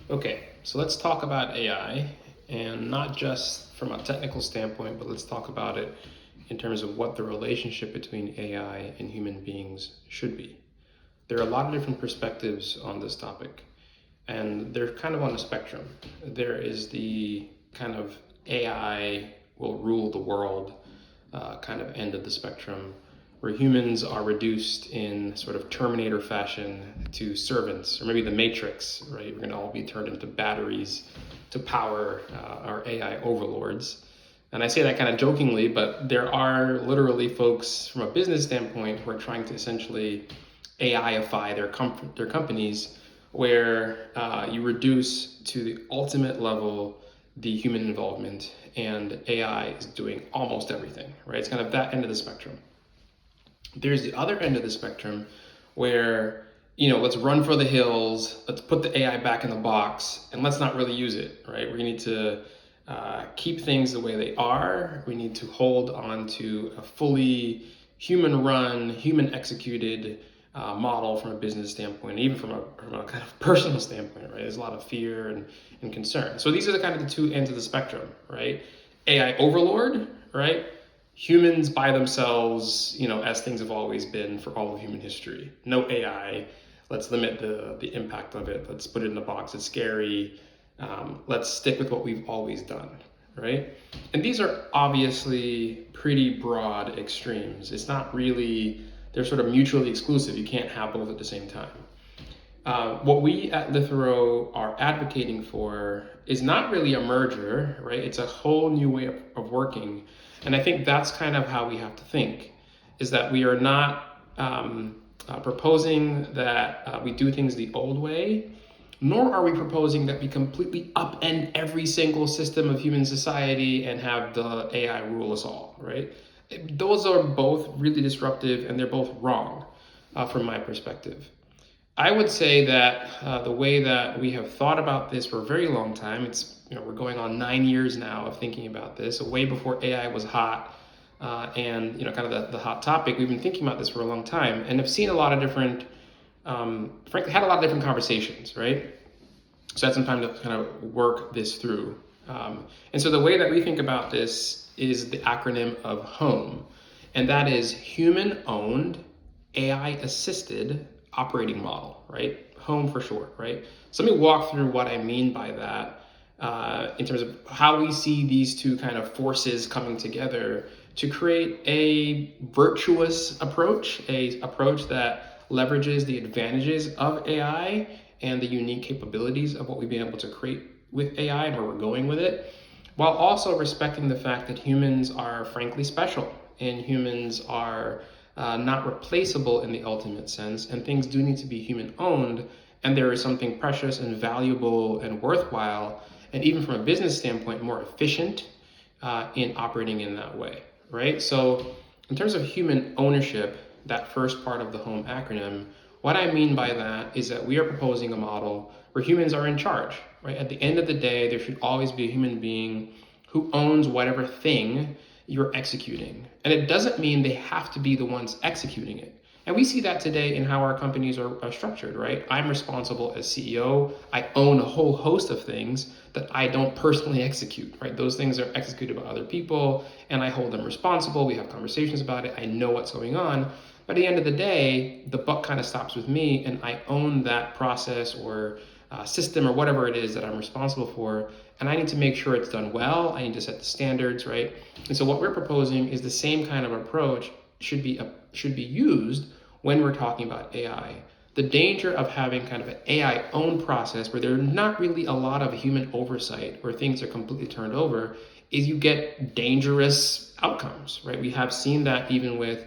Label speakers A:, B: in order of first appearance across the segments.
A: Okay, so let's talk about AI, and not just from a technical standpoint, but let's talk about it in terms of what the relationship between AI and human beings should be. There are a lot of different perspectives on this topic, and they're kind of on a spectrum. There is the kind of AI will rule the world kind of end of the spectrum, where humans are reduced in sort of Terminator fashion to servants, or maybe the Matrix, right? We're going to all be turned into batteries to power our AI overlords. And I say that kind of jokingly, but there are literally folks from a business standpoint who are trying to essentially AIify their companies, where you reduce to the ultimate level the human involvement, and AI is doing almost everything, right? It's kind of that end of the spectrum. There's the other end of the spectrum where, let's run for the hills, let's put the AI back in the box, and let's not really use it, right? We need to keep things the way they are. We need to hold on to a fully human run, human executed model from a business standpoint, even from a kind of personal standpoint, right? There's a lot of fear and concern. So these are the kind of the two ends of the spectrum, right? AI overlord, right? Humans by themselves, as things have always been for all of human history. No AI. Let's limit the impact of it. Let's put it in a box. It's scary. Let's stick with what we've always done, right? And these are obviously pretty broad extremes. It's not really, they're sort of mutually exclusive. You can't have both at the same time. What we at Lithero are advocating for is not really a merger, right? It's a whole new way of working. And I think that's kind of how we have to think, is that we are not proposing that we do things the old way, nor are we proposing that we completely upend every single system of human society and have the AI rule us all, right? Those are both really disruptive, and they're both wrong from my perspective. I would say that the way that we have thought about this for a very long time, we're going on 9 years now of thinking about this, way before AI was hot, and kind of the hot topic. We've been thinking about this for a long time, and have seen a lot of different, frankly, had a lot of different conversations, right? So I had some time to kind of work this through. And so the way that we think about this is the acronym of HOAM, and that is Human Owned AI Assisted Operating Model, right? HOAM for short, right? So let me walk through what I mean by that in terms of how we see these two kind of forces coming together to create a virtuous approach, a approach that leverages the advantages of AI and the unique capabilities of what we've been able to create with AI and where we're going with it, while also respecting the fact that humans are frankly special, and humans are not replaceable in the ultimate sense, and things do need to be human owned, and there is something precious and valuable and worthwhile, and even from a business standpoint, more efficient in operating in that way, right? So in terms of human ownership, that first part of the HOAM acronym, what I mean by that is that we are proposing a model where humans are in charge, right? At the end of the day, there should always be a human being who owns whatever thing you're executing. And it doesn't mean they have to be the ones executing it. And we see that today in how our companies are structured, right? I'm responsible as CEO. I own a whole host of things that I don't personally execute, right? Those things are executed by other people, and I hold them responsible. We have conversations about it. I know what's going on. But at the end of the day, the buck kind of stops with me, and I own that process or system or whatever it is that I'm responsible for. And I need to make sure it's done well. I need to set the standards, right? And so what we're proposing is the same kind of approach should be used when we're talking about AI. The danger of having kind of an AI owned process where there's not really a lot of human oversight, where things are completely turned over, is you get dangerous outcomes, right? We have seen that even with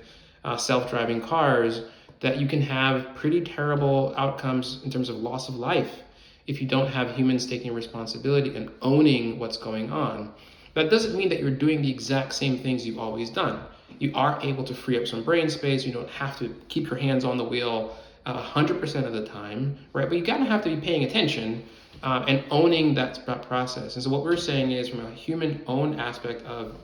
A: self-driving cars, that you can have pretty terrible outcomes in terms of loss of life if you don't have humans taking responsibility and owning what's going on. That doesn't mean that you're doing the exact same things you've always done. You are able to free up some brain space. You don't have to keep your hands on the wheel 100% of the time, right? But you gotta have to be paying attention and owning that process. And so what we're saying is, from a human-owned aspect of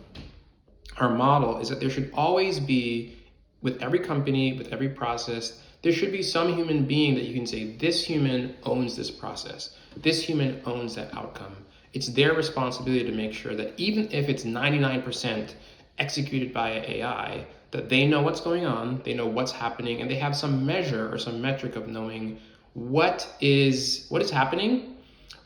A: our model, is that there should always be, with every company, with every process, there should be some human being that you can say, this human owns this process. This human owns that outcome. It's their responsibility to make sure that even if it's 99% executed by AI, that they know what's going on, they know what's happening, and they have some measure or some metric of knowing what is happening,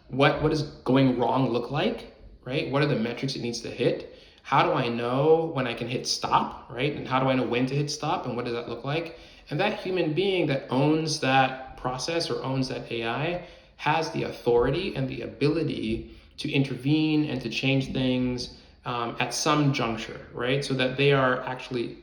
A: what does going wrong look like, right? What are the metrics it needs to hit? How do I know when I can hit stop, right? And how do I know when to hit stop, and what does that look like? And that human being that owns that process or owns that AI has the authority and the ability to intervene and to change things at some juncture, right? So that they are actually,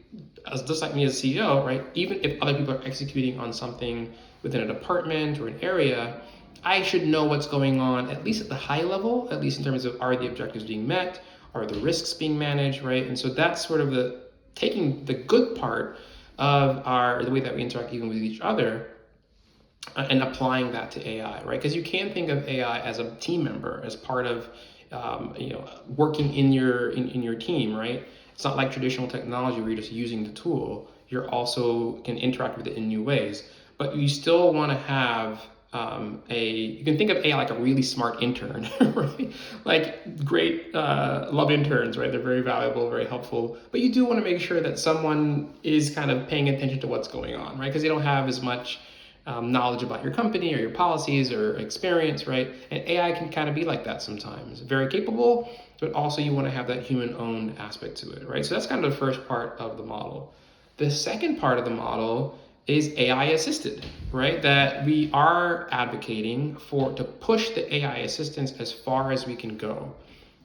A: just like me as CEO, right? Even if other people are executing on something within a department or an area, I should know what's going on, at least at the high level, at least in terms of, are the objectives being met? Are the risks being managed, right? And so that's sort of taking the good part of the way that we interact even with each other, and applying that to AI, right? Because you can think of AI as a team member, as part of working in your team, right? It's not like traditional technology where you're just using the tool. You're also can interact with it in new ways, but you still want to have you can think of AI like a really smart intern, right? Like great love interns, right? They're very valuable, very helpful, but you do want to make sure that someone is kind of paying attention to what's going on, right? Because they don't have as much knowledge about your company or your policies or experience, right? And AI can kind of be like that sometimes. Very capable, but also you want to have that human-owned aspect to it, right? So that's kind of the first part of the model. The second part of the model is AI assisted, right? That we are advocating to push the AI assistance as far as we can go,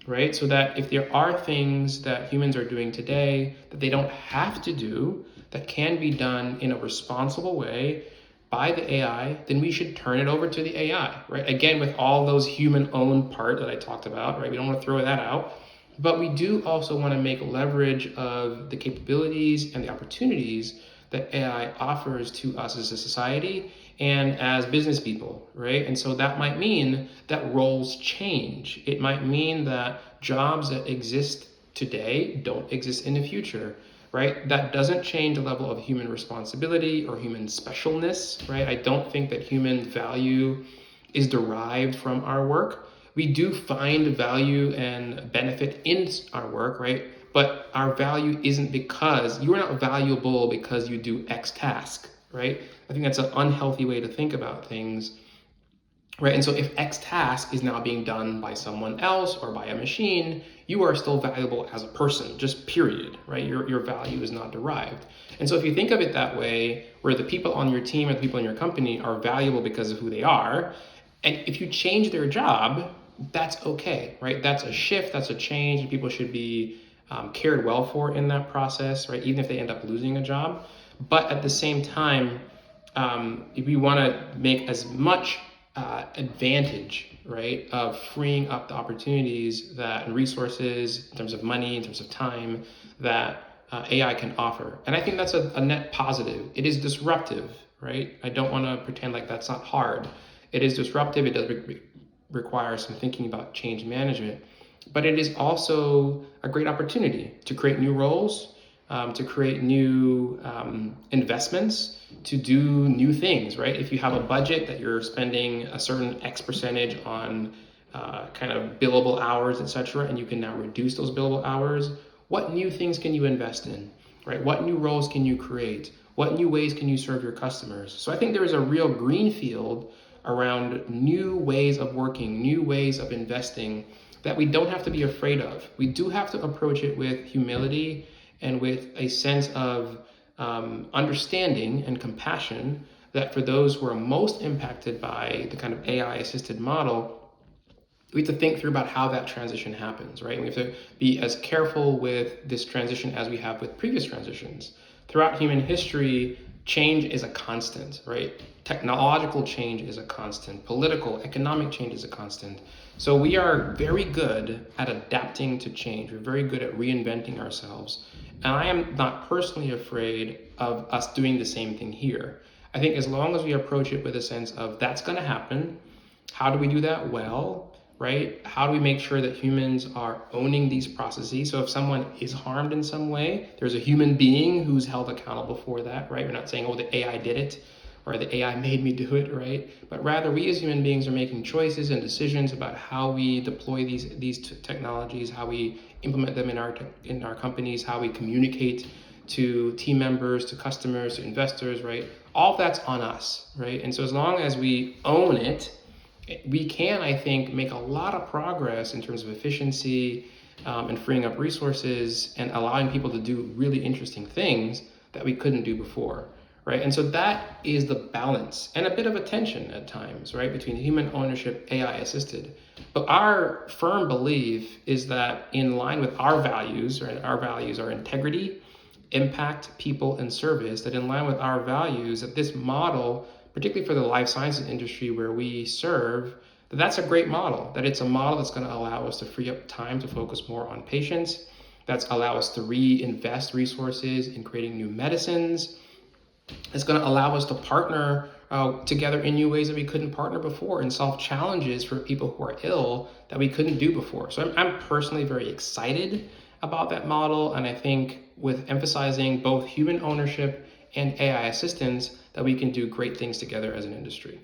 A: right? So that if there are things that humans are doing today that they don't have to do, that can be done in a responsible way by the AI, then we should turn it over to the AI, right? Again, with all those human-owned part that I talked about, right? We don't want to throw that out, but we do also want to make leverage of the capabilities and the opportunities that AI offers to us as a society and as business people, right? And so that might mean that roles change. It might mean that jobs that exist today don't exist in the future, right? That doesn't change the level of human responsibility or human specialness, right? I don't think that human value is derived from our work. We do find value and benefit in our work, right? But our value isn't because you are not valuable because you do X task, right? I think that's an unhealthy way to think about things, right? And so if X task is now being done by someone else or by a machine, you are still valuable as a person, just period, right? Your value is not derived. And so if you think of it that way, where the people on your team or the people in your company are valuable because of who they are, and if you change their job, that's okay, right? That's a shift, that's a change, and people should be cared well for in that process, right? Even if they end up losing a job. But at the same time, if we want to make as much advantage, right, of freeing up the opportunities and resources in terms of money, in terms of time, that AI can offer. And I think that's a net positive. It is disruptive, right? I don't want to pretend like that's not hard. It is disruptive. It does require some thinking about change management. But it is also a great opportunity to create new roles, to create new investments, to do new things, right? If you have a budget that you're spending a certain X percentage on kind of billable hours, etc., and you can now reduce those billable hours, what new things can you invest in, right? What new roles can you create? What new ways can you serve your customers? So I think there is a real green field around new ways of working, new ways of investing that we don't have to be afraid of. We do have to approach it with humility and with a sense of understanding and compassion that for those who are most impacted by the kind of AI-assisted model, we have to think through about how that transition happens, right? And we have to be as careful with this transition as we have with previous transitions. Throughout human history, change is a constant, right? Technological change is a constant. Political, economic change is a constant. So we are very good at adapting to change. We're very good at reinventing ourselves. And I am not personally afraid of us doing the same thing here. I think as long as we approach it with a sense of that's going to happen, how do we do that well, right? How do we make sure that humans are owning these processes? So if someone is harmed in some way, there's a human being who's held accountable for that, right? We're not saying, oh, the AI did it. or the AI made me do it, right? But rather, we as human beings are making choices and decisions about how we deploy these technologies, how we implement them in our companies, how we communicate to team members, to customers, to investors, right? All of that's on us, right? And so as long as we own it, we can, I think, make a lot of progress in terms of efficiency, and freeing up resources and allowing people to do really interesting things that we couldn't do before, right? And so that is the balance and a bit of a tension at times, right, between human ownership, AI assisted. But our firm belief is that in line with our values, right, our values are integrity, impact, people, and service, that in line with our values, that this model, particularly for the life sciences industry where we serve, that's a great model, that it's a model that's going to allow us to free up time to focus more on patients, that's allow us to reinvest resources in creating new medicines. It's going to allow us to partner together in new ways that we couldn't partner before and solve challenges for people who are ill that we couldn't do before. So I'm personally very excited about that model. And I think with emphasizing both human ownership and AI assistance, that we can do great things together as an industry.